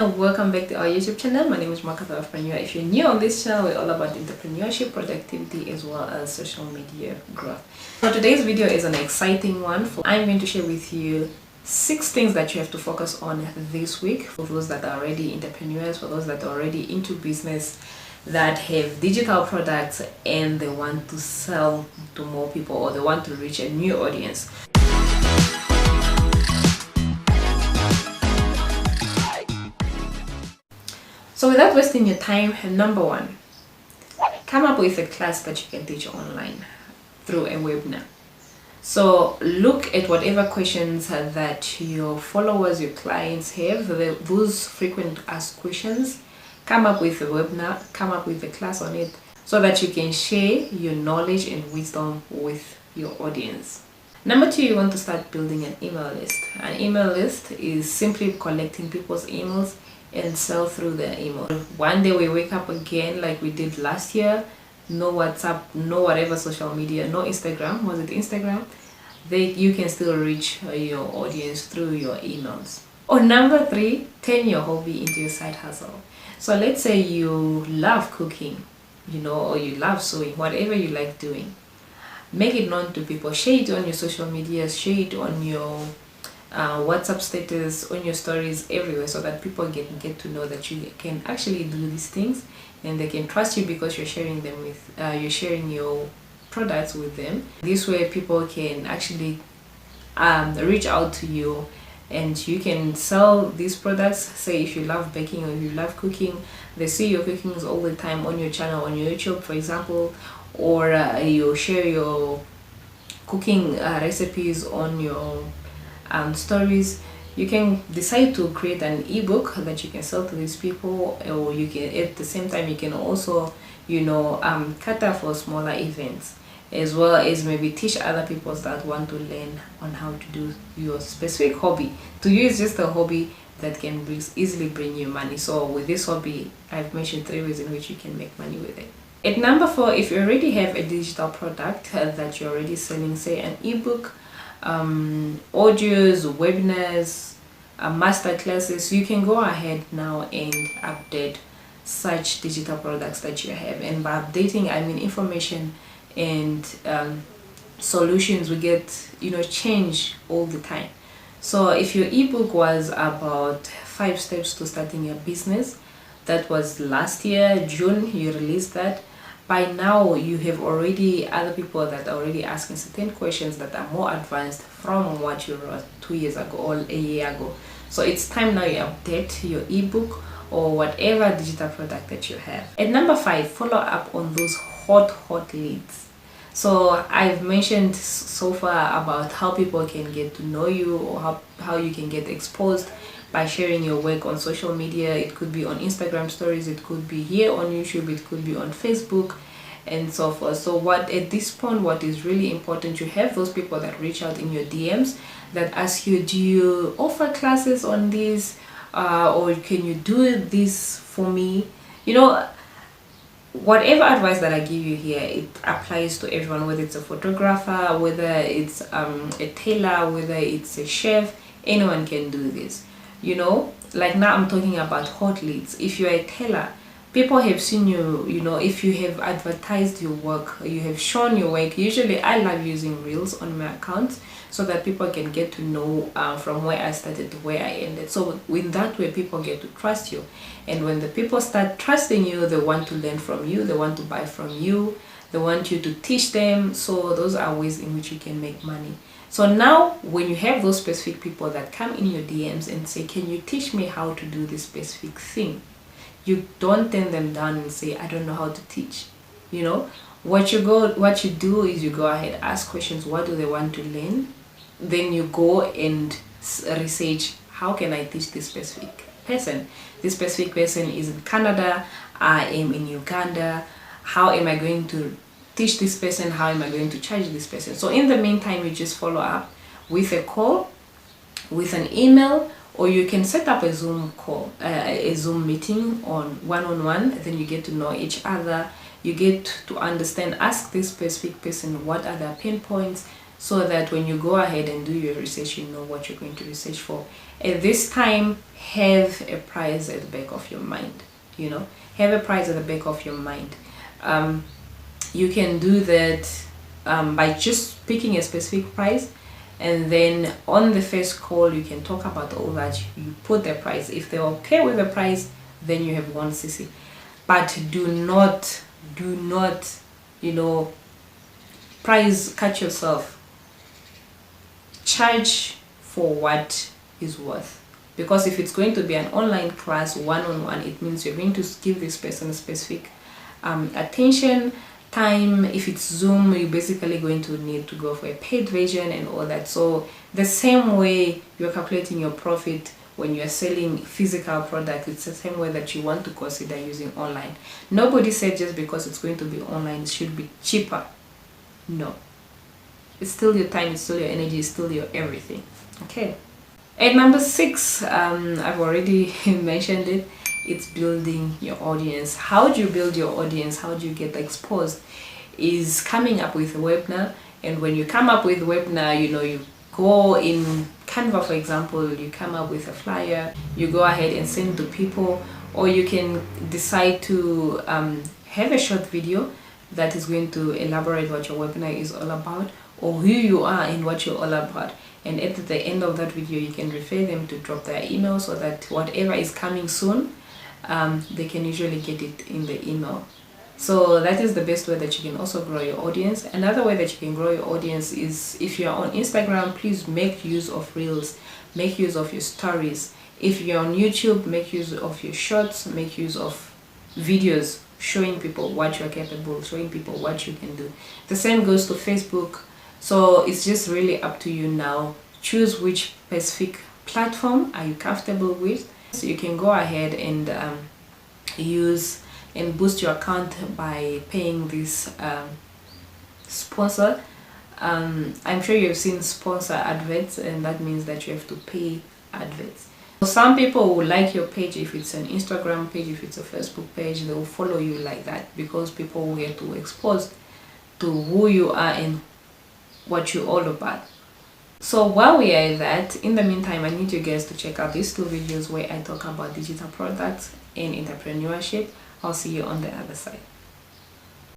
And welcome back to our YouTube channel. My name is Makata Entrepreneur. If you're new on this channel, we're all about entrepreneurship, productivity, as well as social media growth. So today's video is an exciting one. I'm going to share with you 6 things that you have to focus on this week for those that are already entrepreneurs, for those that are already into business, that have digital products and they want to sell to more people, or they want to reach a new audience. So without wasting your time, number 1, come up with a class that you can teach online through a webinar. So look at whatever questions that your followers, your clients have, those frequent asked questions. Come up with a webinar, come up with a class on it, so that you can share your knowledge and wisdom with your audience. Number 2, you want to start building an email list. An email list is simply collecting people's emails and sell through their email. One day we wake up again like we did last year, no WhatsApp, no whatever social media, no Instagram. Was it Instagram? You can still reach your audience through your emails. Or number 3, turn your hobby into your side hustle. So let's say you love cooking, or you love sewing, whatever you like doing. Make it known to people. Share it on your social media, share it on your WhatsApp status, on your stories, everywhere, so that people get to know that you can actually do these things, and they can trust you because you're sharing them with you're sharing your products with them. This way people can actually reach out to you, and you can sell these products. Say if you love baking or if you love cooking, they see your cookings all the time on your channel, on your YouTube, for example, or you share your cooking recipes on your stories. You can decide to create an ebook that you can sell to these people, or you can, at the same time, you can also cater for smaller events, as well as maybe teach other people that want to learn on how to do your specific hobby. To you, it's just a hobby that can easily bring you money. So with this hobby, I've mentioned 3 ways in which you can make money with it. At number 4, if you already have a digital product that you're already selling, say an ebook, audios, webinars, master classes, you can go ahead now and update such digital products that you have. And by updating, I mean information and solutions we get change all the time. So if your ebook was about 5 steps to starting your business, that was last year June you released that. By now you have already other people that are already asking certain questions that are more advanced from what you wrote 2 years ago or a year ago. So it's time now you update your ebook or whatever digital product that you have. At number 5, follow up on those hot leads. So I've mentioned so far about how people can get to know you, or how you can get exposed by sharing your work on social media. It could be on Instagram stories, it could be here on YouTube, it could be on Facebook, and so forth. So at this point, what is really important, you have those people that reach out in your DMs that ask you, do you offer classes on this, or can you do this for me? Whatever advice that I give you here, it applies to everyone, whether it's a photographer, whether it's a tailor, whether it's a chef. Anyone can do this. Like now I'm talking about hot leads. If you're a tailor, people have seen you, if you have advertised your work, you have shown your work. Usually I love using reels on my accounts so that people can get to know from where I started to where I ended. So in that way, people get to trust you. And when the people start trusting you, they want to learn from you, they want to buy from you, they want you to teach them. So those are ways in which you can make money. So now when you have those specific people that come in your DMs and say, can you teach me how to do this specific thing? You don't turn them down and say, I don't know how to teach. What you do is you go ahead, ask questions. What do they want to learn? Then you go and research, how can I teach this specific person? This specific person is in Canada, I am in Uganda. How am I going to teach this person? How am I going to charge this person? So in the meantime, you just follow up with a call, with an email, or you can set up a Zoom call, a Zoom meeting on one-on-one. Then you get to know each other. You get to understand, ask this specific person what are their pain points, so that when you go ahead and do your research, you know what you're going to research for. At this time, have a price at the back of your mind. Have a price at the back of your mind. You can do that by just picking a specific price, and then on the first call you can talk about all that. You put the price. If they're okay with the price, then you have 1cc. But do not price cut yourself. Charge for what is worth, because if it's going to be an online class one-on-one, it means you're going to give this person specific attention, time. If it's Zoom, you're basically going to need to go for a paid version and all that. So the same way you're calculating your profit when you're selling physical product, it's the same way that you want to consider using online. Nobody said just because it's going to be online it should be cheaper. No, it's still your time, it's still your energy, it's still your everything. Okay. And number 6, I've already mentioned it. It's building your audience. How do you build your audience? How do you get exposed? Is coming up with a webinar. And when you come up with a webinar, you go in Canva, for example, you come up with a flyer, you go ahead and send to people, or you can decide to have a short video that is going to elaborate what your webinar is all about, or who you are and what you're all about. And at the end of that video, you can refer them to drop their email, so that whatever is coming soon, they can usually get it in the email. So that is the best way that you can also grow your audience. Another way that you can grow your audience is, if you're on Instagram, please make use of reels, make use of your stories. If you're on YouTube, make use of your shorts, make use of videos showing people what you're capable, showing people what you can do. The same goes to Facebook. So it's just really up to you now. Choose which specific platform are you comfortable with. So you can go ahead and use and boost your account by paying this sponsor. I'm sure you've seen sponsor adverts, and that means that you have to pay adverts. Some people will like your page if it's an Instagram page, if it's a Facebook page, they will follow you like that, because people will get to expose to who you are and what you're all about. So while we are at that, in the meantime, I need you guys to check out these 2 videos where I talk about digital products and entrepreneurship. I'll see you on the other side.